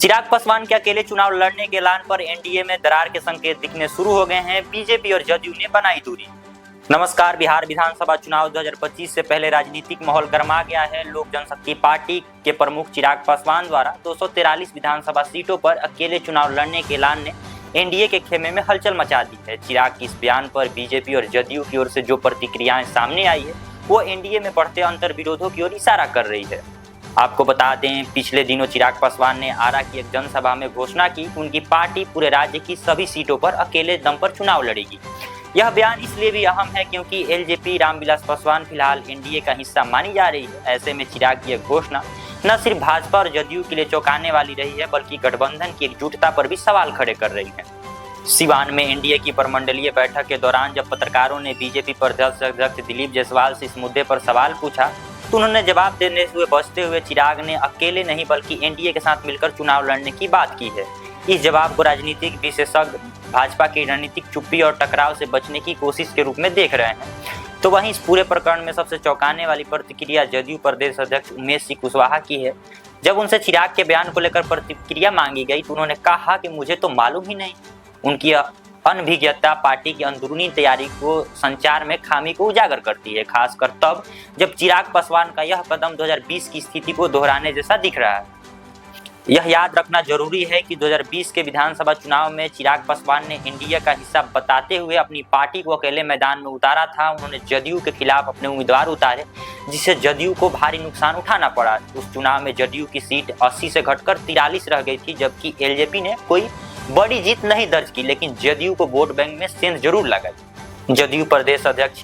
चिराग पासवान के अकेले चुनाव लड़ने के ऐलान पर एनडीए में दरार के संकेत दिखने शुरू हो गए हैं। बीजेपी और जदयू ने बनाई दूरी। नमस्कार। बिहार विधानसभा चुनाव 2025 से पहले राजनीतिक माहौल गर्मा गया है। लोक जनशक्ति पार्टी के प्रमुख चिराग पासवान द्वारा 243 विधानसभा सीटों पर अकेले चुनाव लड़ने के ऐलान ने एनडीए के खेमे में हलचल मचा दी है। चिराग के इस बयान पर बीजेपी और जदयू की ओर से जो प्रतिक्रियाएं सामने आई है वो एनडीए में बढ़ते अंतर विरोधों की ओर इशारा कर रही है। आपको बता दें, पिछले दिनों चिराग पासवान ने आरा की एक जनसभा में घोषणा की कि उनकी पार्टी पूरे राज्य की सभी सीटों पर अकेले दम पर चुनाव लड़ेगी। यह बयान इसलिए भी अहम है क्योंकि एलजेपी रामविलास पासवान फिलहाल एनडीए का हिस्सा मानी जा रही है। ऐसे में चिराग की यह घोषणा न सिर्फ भाजपा और जदयू के लिए चौंकाने वाली रही है बल्कि गठबंधन की एकजुटता पर भी सवाल खड़े कर रही है। सिवान में एनडीए की प्रमंडलीय बैठक के दौरान जब पत्रकारों ने बीजेपी प्रदेश अध्यक्ष दिलीप जायसवाल से इस मुद्दे पर सवाल पूछा तो उन्होंने जवाब देने हुए बचते हुए चिराग ने अकेले नहीं बल्कि एनडीए के साथ मिलकर चुनाव लड़ने की बात की है। इस जवाब को राजनीतिक विशेषज्ञ भाजपा की रणनीतिक चुप्पी और टकराव से बचने की कोशिश के रूप में देख रहे हैं। तो वहीं इस पूरे प्रकरण में सबसे चौंकाने वाली प्रतिक्रिया जदयू प्रदेश अध्यक्ष उमेश सिंह कुशवाहा की है। जब उनसे चिराग के बयान को लेकर प्रतिक्रिया मांगी गई तो उन्होंने कहा कि मुझे तो मालूम ही नहीं। उनकी अनभिज्ञता पार्टी की अंदरूनी तैयारी को संचार में खामी को उजागर करती है, खासकर तब जब चिराग पासवान का यह कदम 2020 की स्थिति को दोहराने जैसा दिख रहा है। यह याद रखना जरूरी है कि 2020 के विधानसभा चुनाव में चिराग पासवान ने एनडीए का हिस्सा बताते हुए अपनी पार्टी को अकेले मैदान में उतारा था। उन्होंने जदयू के खिलाफ अपने उम्मीदवार उतारे जिससे जदयू को भारी नुकसान उठाना पड़ा। उस चुनाव में जदयू की सीट 80 से घटकर 43 रह गई थी, जबकि एलजेपी ने कोई बड़ी जीत नहीं दर्ज की, लेकिन जदयू को वोट बैंक में सेंध जरूर लगाई। जदयू प्रदेश अध्यक्ष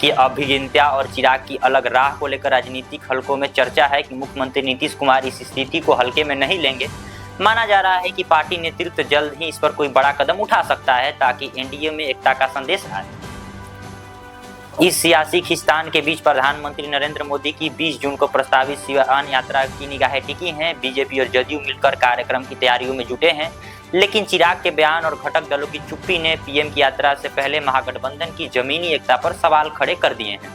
की अभिज्ञता और चिराग की अलग राह को लेकर राजनीतिक हलकों में चर्चा है कि मुख्यमंत्री नीतीश कुमार इस स्थिति को हल्के में नहीं लेंगे। माना जा रहा है कि पार्टी नेतृत्व जल्द ही इस पर कोई बड़ा कदम उठा सकता है ताकि एनडीए में एकता का संदेश आए। इस सियासी खींचतान के बीच प्रधानमंत्री नरेंद्र मोदी की 20 जून को प्रस्तावित सिवान यात्रा की निगाहें टिकी हैं। बीजेपी और जदयू मिलकर कार्यक्रम की तैयारियों में जुटे हैं, लेकिन चिराग के बयान और घटक दलों की चुप्पी ने पीएम की यात्रा से पहले महागठबंधन की जमीनी एकता पर सवाल खड़े कर दिए हैं।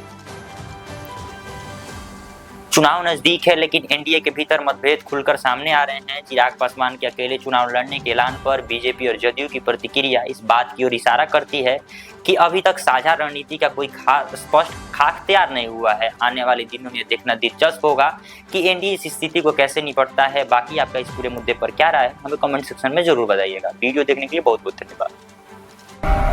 चुनाव नजदीक है लेकिन एनडीए के भीतर मतभेद खुलकर सामने आ रहे हैं। चिराग पासवान के अकेले चुनाव लड़ने के ऐलान पर बीजेपी और जदयू की प्रतिक्रिया इस बात की ओर इशारा करती है कि अभी तक साझा रणनीति का कोई स्पष्ट खाक तैयार नहीं हुआ है। आने वाले दिनों में यह देखना दिलचस्प होगा कि एनडीए इस स्थिति को कैसे निपटता है। बाकी आपका इस पूरे मुद्दे पर क्या राय है हमें कमेंट सेक्शन में जरूर बताइएगा। वीडियो देखने के लिए बहुत बहुत धन्यवाद।